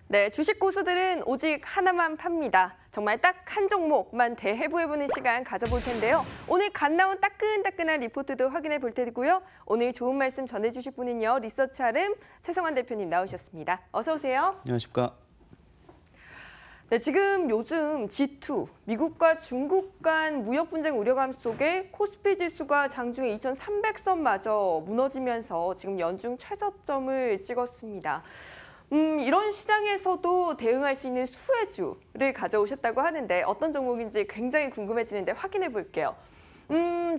네, 주식 고수들은 오직 하나만 팝니다. 정말 딱 한 종목만 대해부해보는 시간 가져볼 텐데요. 오늘 갓 나온 따끈따끈한 리포트도 확인해 볼 테고요. 오늘 좋은 말씀 전해주실 분은요. 리서치아름 최성환 대표님 나오셨습니다. 어서 오세요. 안녕하십니까. 네, 지금 요즘 G2, 미국과 중국 간 무역 분쟁 우려감 속에 코스피 지수가 장중에 2300선마저 무너지면서 지금 연중 최저점을 찍었습니다. 이런 시장에서도 대응할 수 있는 수혜주를 가져오셨다고 하는데 어떤 종목인지 굉장히 궁금해지는데 확인해 볼게요.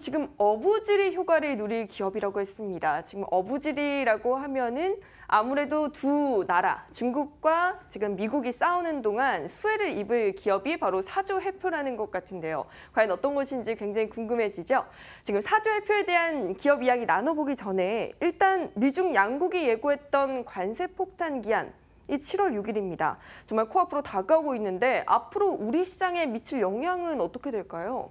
지금 어부지리 효과를 누릴 기업이라고 했습니다. 지금 어부지리라고 하면은 아무래도 두 나라, 중국과 지금 미국이 싸우는 동안 수혜를 입을 기업이 바로 사조해표라는 것 같은데요. 과연 어떤 것인지 굉장히 궁금해지죠? 지금 사조해표에 대한 기업 이야기 나눠보기 전에 일단 미중 양국이 예고했던 관세 폭탄 기한, 이 7월 6일입니다. 정말 코앞으로 다가오고 있는데 앞으로 우리 시장에 미칠 영향은 어떻게 될까요?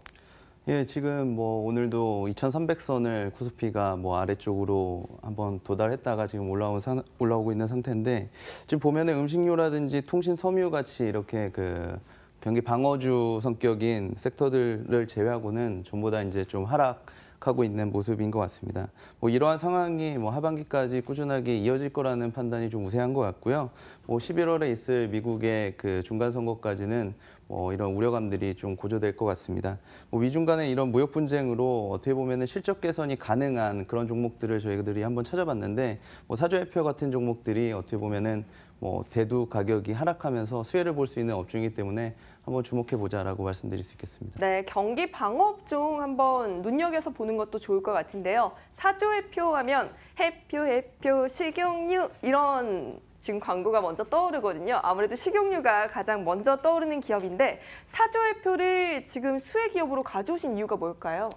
예, 지금 뭐 오늘도 2,300선을 코스피가 뭐 아래쪽으로 한번 도달했다가 지금 올라오고 있는 상태인데 지금 보면은 음식료라든지 통신 섬유 같이 이렇게 그 경기 방어주 성격인 섹터들을 제외하고는 전부 다 이제 좀 하락하고 있는 모습인 것 같습니다. 뭐 이러한 상황이 뭐 하반기까지 꾸준하게 이어질 거라는 판단이 좀 우세한 것 같고요. 뭐 11월에 있을 미국의 그 중간 선거까지는 뭐 이런 우려감들이 좀 고조될 것 같습니다. 뭐 미중 간의 이런 무역 분쟁으로 어떻게 보면은 실적 개선이 가능한 그런 종목들을 저희들이 한번 찾아봤는데 뭐 사조해표 같은 종목들이 어떻게 보면은 뭐 대두 가격이 하락하면서 수혜를 볼 수 있는 업종이기 때문에 한번 주목해 보자라고 말씀드릴 수 있겠습니다. 네, 경기 방어업종 한번 눈여겨서 보는 것도 좋을 것 같은데요. 사조해표 하면 해표, 식용유 이런 지금 광고가 먼저 떠오르거든요. 아무래도 식용유가 가장 먼저 떠오르는 기업인데 사조해표를 지금 수혜 기업으로 가져오신 이유가 뭘까요?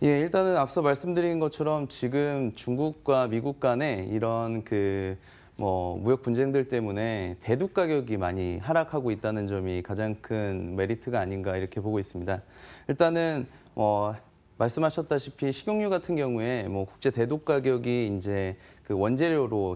예, 일단은 앞서 말씀드린 것처럼 지금 중국과 미국 간의 이런 그 뭐 무역 분쟁들 때문에 대두 가격이 많이 하락하고 있다는 점이 가장 큰 메리트가 아닌가 이렇게 보고 있습니다. 일단은 말씀하셨다시피 식용유 같은 경우에 뭐 국제 대두 가격이 이제 그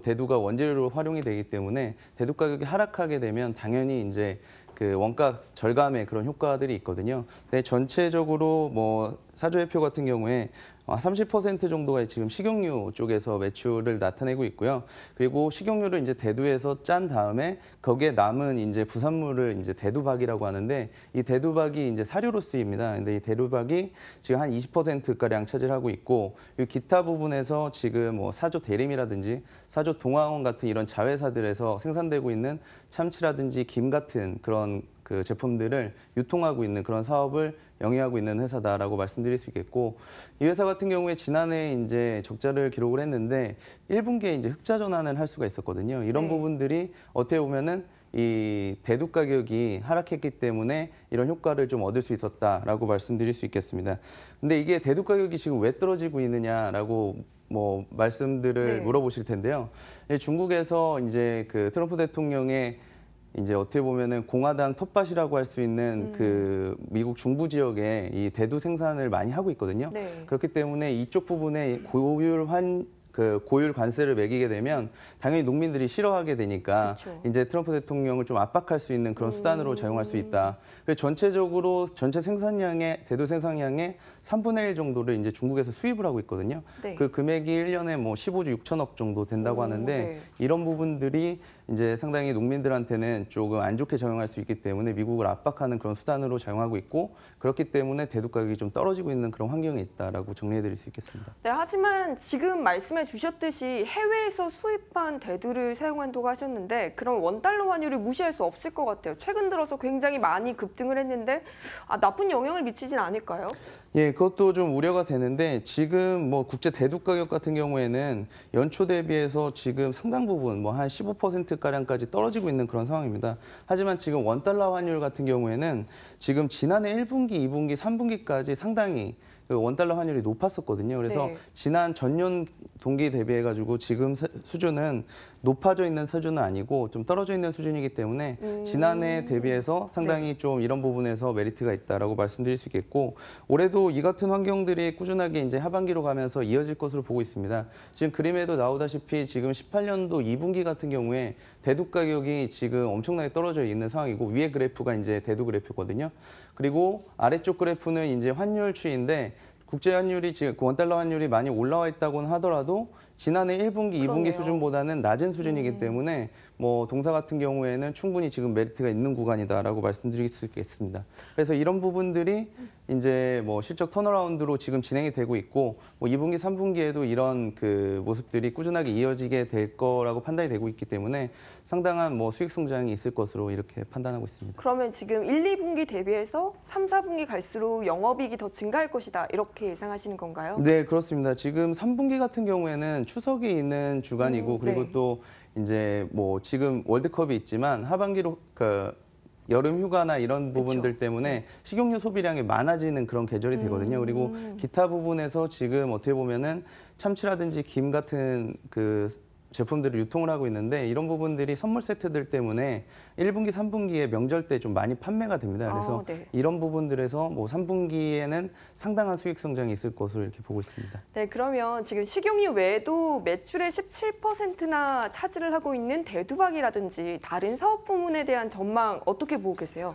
대두가 원재료로 활용이 되기 때문에 대두 가격이 하락하게 되면 당연히 이제 그 원가 절감의 그런 효과들이 있거든요. 근데 전체적으로 뭐 사조해표 같은 경우에 30% 정도가 지금 식용유 쪽에서 매출을 나타내고 있고요. 그리고 식용유를 이제 대두에서 짠 다음에 거기에 남은 이제 부산물을 이제 대두박이라고 하는데 이 대두박이 이제 사료로 쓰입니다. 근데 이 대두박이 지금 한 20%가량 차지하고 있고 이 기타 부분에서 지금 뭐 사조 대림이라든지 사조 동화원 같은 이런 자회사들에서 생산되고 있는 참치라든지 김 같은 그런 그 제품들을 유통하고 있는 그런 사업을 영위하고 있는 회사다라고 말씀드릴 수 있겠고 이 회사 같은 경우에 지난해 이제 적자를 기록을 했는데 1분기에 이제 흑자 전환을 할 수가 있었거든요. 이런 부분들이 어떻게 보면은 이 대두 가격이 하락했기 때문에 이런 효과를 좀 얻을 수 있었다라고 말씀드릴 수 있겠습니다. 근데 이게 대두 가격이 지금 왜 떨어지고 있느냐라고 뭐 말씀들을 물어보실 텐데요. 중국에서 이제 그 트럼프 대통령의 이제 어떻게 보면은 공화당 텃밭이라고 할 수 있는 그 미국 중부 지역에 이 대두 생산을 많이 하고 있거든요. 그렇기 때문에 이쪽 부분에 고율 관세를 매기게 되면 당연히 농민들이 싫어하게 되니까 이제 트럼프 대통령을 좀 압박할 수 있는 그런 수단으로 작용할 수 있다. 그래서 전체적으로 전체 생산량의 대두 생산량의 3분의 1 정도를 이제 중국에서 수입을 하고 있거든요. 그 금액이 1년에 뭐 15조 6천억 정도 된다고 하는데 이런 부분들이 이제 상당히 농민들한테는 조금 안 좋게 작용할 수 있기 때문에 미국을 압박하는 그런 수단으로 작용하고 있고 그렇기 때문에 대두 가격이 좀 떨어지고 있는 그런 환경에 있다라고 정리해드릴 수 있겠습니다. 네, 하지만 지금 말씀해 주셨듯이 해외에서 수입한 대두를 사용한다고 하셨는데 그럼 원달러 환율을 무시할 수 없을 것 같아요. 최근 들어서 굉장히 많이 급등을 했는데 나쁜 영향을 미치진 않을까요? 예, 그것도 좀 우려가 되는데 지금 뭐 국제 대두 가격 같은 경우에는 연초 대비해서 지금 상당 부분 뭐 한 15%가량까지 떨어지고 있는 그런 상황입니다. 하지만 지금 원달러 환율 같은 경우에는 지금 지난해 1분기, 2분기, 3분기까지 상당히 그 원달러 환율이 높았었거든요. 그래서 지난 전년 동기 대비해가지고 지금 수준은 높아져 있는 수준은 아니고 좀 떨어져 있는 수준이기 때문에 지난해 대비해서 상당히 좀 이런 부분에서 메리트가 있다라고 말씀드릴 수 있겠고 올해도 이 같은 환경들이 꾸준하게 이제 하반기로 가면서 이어질 것으로 보고 있습니다. 지금 그림에도 나오다시피 지금 18년도 2분기 같은 경우에 대두 가격이 지금 엄청나게 떨어져 있는 상황이고 위에 그래프가 이제 대두 그래프거든요. 그리고 아래쪽 그래프는 이제 환율 추이인데 국제 환율이 지금 원달러 환율이 많이 올라와 있다고는 하더라도 지난해 1분기, 2분기 그러네요. 수준보다는 낮은 수준이기 때문에 뭐 동사 같은 경우에는 충분히 지금 메리트가 있는 구간이다라고 말씀드릴 수 있겠습니다. 그래서 이런 부분들이 이제 뭐 실적 턴어라운드로 지금 진행이 되고 있고 뭐 2분기, 3분기에도 이런 그 모습들이 꾸준하게 이어지게 될 거라고 판단이 되고 있기 때문에 상당한 뭐 수익 성장이 있을 것으로 이렇게 판단하고 있습니다. 그러면 지금 1, 2분기 대비해서 3, 4분기 갈수록 영업이익이 더 증가할 것이다. 이렇게 예상하시는 건가요? 네, 그렇습니다. 지금 3분기 같은 경우에는 추석이 있는 주간이고 그리고 네. 또 이제 뭐 지금 월드컵이 있지만 하반기로 그 여름 휴가나 이런 부분들 때문에 식용유 소비량이 많아지는 그런 계절이 되거든요. 그리고 기타 부분에서 지금 어떻게 보면은 참치라든지 김 같은 그 제품들을 유통을 하고 있는데 이런 부분들이 선물 세트들 때문에 1분기, 3분기에 명절 때 좀 많이 판매가 됩니다. 그래서 네. 이런 부분들에서 뭐 3분기에는 상당한 수익 성장이 있을 것으로 이렇게 보고 있습니다. 네, 그러면 지금 식용유 외에도 매출의 17%나 차지를 하고 있는 대두박이라든지 다른 사업 부문에 대한 전망 어떻게 보고 계세요?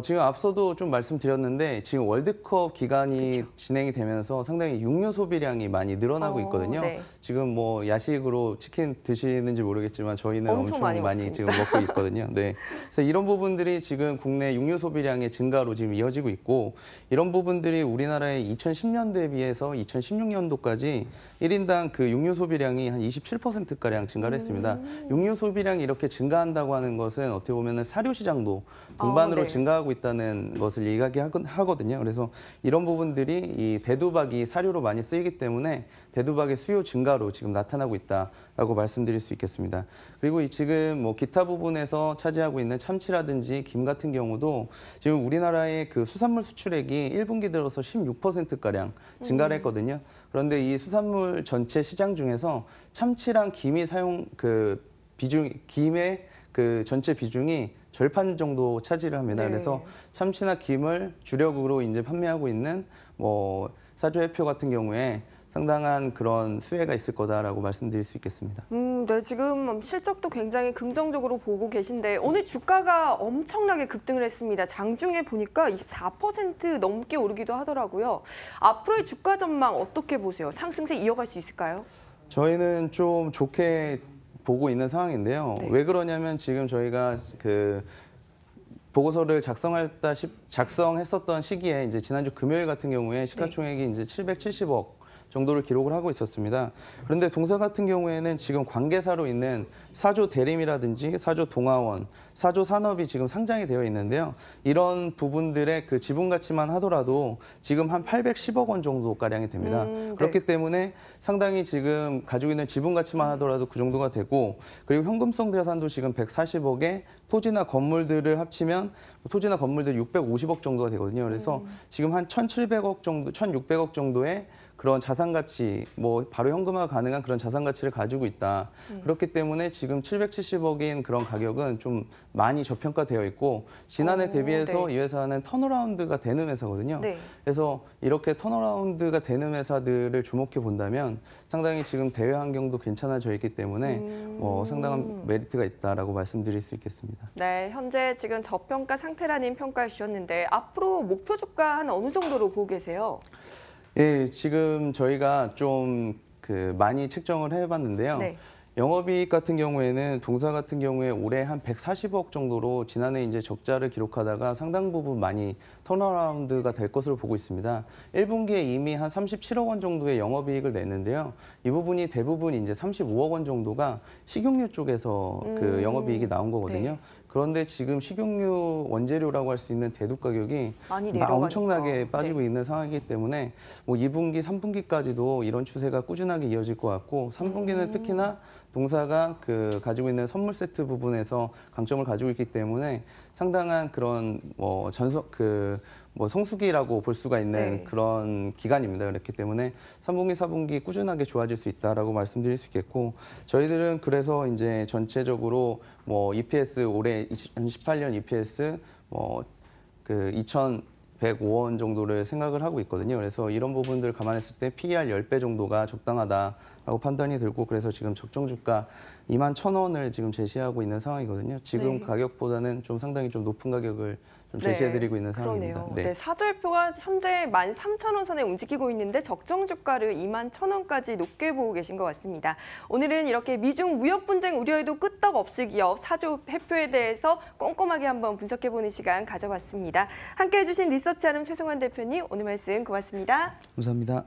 지금 앞서도 좀 말씀드렸는데 지금 월드컵 기간이 진행이 되면서 상당히 육류 소비량이 많이 늘어나고 있거든요. 네. 지금 뭐 야식으로 치킨 드시는지 모르겠지만 저희는 엄청 엄청 많이 많이 지금 먹고 있거든요. 네. 그래서 이런 부분들이 지금 국내 육류 소비량의 증가로 지금 이어지고 있고 이런 부분들이 우리나라의 2010년 대비해서 2016년도까지 1인당 그 육류 소비량이 한 27%가량 증가를 했습니다. 육류 소비량이 이렇게 증가한다고 하는 것은 어떻게 보면 사료 시장도 동반으로 네. 증가하고 있다는 것을 이야기하거든요. 그래서 이런 부분들이 이 대두박이 사료로 많이 쓰이기 때문에 대두박의 수요 증가로 지금 나타나고 있다라고 말씀드릴 수 있겠습니다. 그리고 이 지금 뭐 기타 부분에서 차지하고 있는 참치라든지 김 같은 경우도 지금 우리나라의 그 수산물 수출액이 1분기 들어서 16%가량 증가를 했거든요. 그런데 이 수산물 전체 시장 중에서 참치랑 김이 사용 그 비중 김의 그 전체 비중이 절반 정도 차지를 합니다. 네. 그래서 참치나 김을 주력으로 이제 판매하고 있는 뭐 사조해표 같은 경우에 상당한 그런 수혜가 있을 거다라고 말씀드릴 수 있겠습니다. 네, 지금 실적도 굉장히 긍정적으로 보고 계신데 오늘 주가가 엄청나게 급등을 했습니다. 장중에 보니까 24% 넘게 오르기도 하더라고요. 앞으로의 주가 전망 어떻게 보세요? 상승세 이어갈 수 있을까요? 저희는 좀 좋게 보고 있는 상황인데요. 네. 왜 그러냐면 지금 저희가 그 보고서를 작성했었던 시기에 이제 지난주 금요일 같은 경우에 시가총액이 이제 770억 정도를 기록을 하고 있었습니다. 그런데 동사 같은 경우에는 지금 관계사로 있는 사조 대림이라든지 사조 동아원, 사조 산업이 지금 상장이 되어 있는데요. 이런 부분들의 그 지분 가치만 하더라도 지금 한 810억 원 정도가량이 됩니다. 그렇기 때문에 상당히 지금 가지고 있는 지분 가치만 하더라도 그 정도가 되고 그리고 현금성 자산도 지금 140억에 토지나 건물들을 합치면 토지나 건물들 650억 정도가 되거든요. 그래서 지금 한 1,700억 정도, 1,600억 정도의 그런 자산 가치, 뭐 바로 현금화 가능한 그런 자산 가치를 가지고 있다. 그렇기 때문에 지금 770억인 그런 가격은 좀 많이 저평가되어 있고 지난해 대비해서 이 회사는 턴어라운드가 되는 회사거든요. 네. 그래서 이렇게 턴어라운드가 되는 회사들을 주목해 본다면 상당히 지금 대외 환경도 괜찮아져 있기 때문에 상당한 메리트가 있다라고 말씀드릴 수 있겠습니다. 네, 현재 지금 저평가 상태라는 평가를 주셨는데 앞으로 목표 주가 한 어느 정도로 보고 계세요? 예, 지금 저희가 좀 그 많이 책정을 해봤는데요. 네. 영업이익 같은 경우에는 동사 같은 경우에 올해 한 140억 정도로 지난해 이제 적자를 기록하다가 상당 부분 많이 턴어라운드가 될 것으로 보고 있습니다. 1분기에 이미 한 37억 원 정도의 영업이익을 냈는데요. 이 부분이 대부분 이제 35억 원 정도가 식용유 쪽에서 그 영업이익이 나온 거거든요. 네. 그런데 지금 식용유 원재료라고 할 수 있는 대두 가격이 많이 내려가니까. 엄청나게 빠지고 있는 상황이기 때문에 뭐 2분기, 3분기까지도 이런 추세가 꾸준하게 이어질 것 같고 3분기는 특히나 동사가 가지고 있는 선물 세트 부분에서 강점을 가지고 있기 때문에 상당한 그런 성수기라고 볼 수가 있는 네. 그런 기간입니다. 그렇기 때문에 3분기, 4분기 꾸준하게 좋아질 수 있다라고 말씀드릴 수 있겠고, 저희들은 그래서 이제 전체적으로 EPS 올해 2018년 EPS 2,105원 정도를 생각을 하고 있거든요. 그래서 이런 부분들 감안했을 때 PER 10배 정도가 적당하다라고 판단이 들고, 그래서 지금 적정 주가 21,000원을 지금 제시하고 있는 상황이거든요. 지금 네. 가격보다는 좀 상당히 좀 높은 가격을 좀 제시해드리고 있는 상황입니다. 그러네요. 네, 사절표가 현재 13,000원 선에 움직이고 있는데 적정 주가를 21,000원까지 높게 보고 계신 것 같습니다. 오늘은 이렇게 미중 무역 분쟁 우려에도 끄떡없을 기업 사조 회표에 대해서 꼼꼼하게 한번 분석해보는 시간 가져봤습니다. 함께해 주신 리서치 아름 최승환 대표님, 오늘 말씀 고맙습니다. 감사합니다.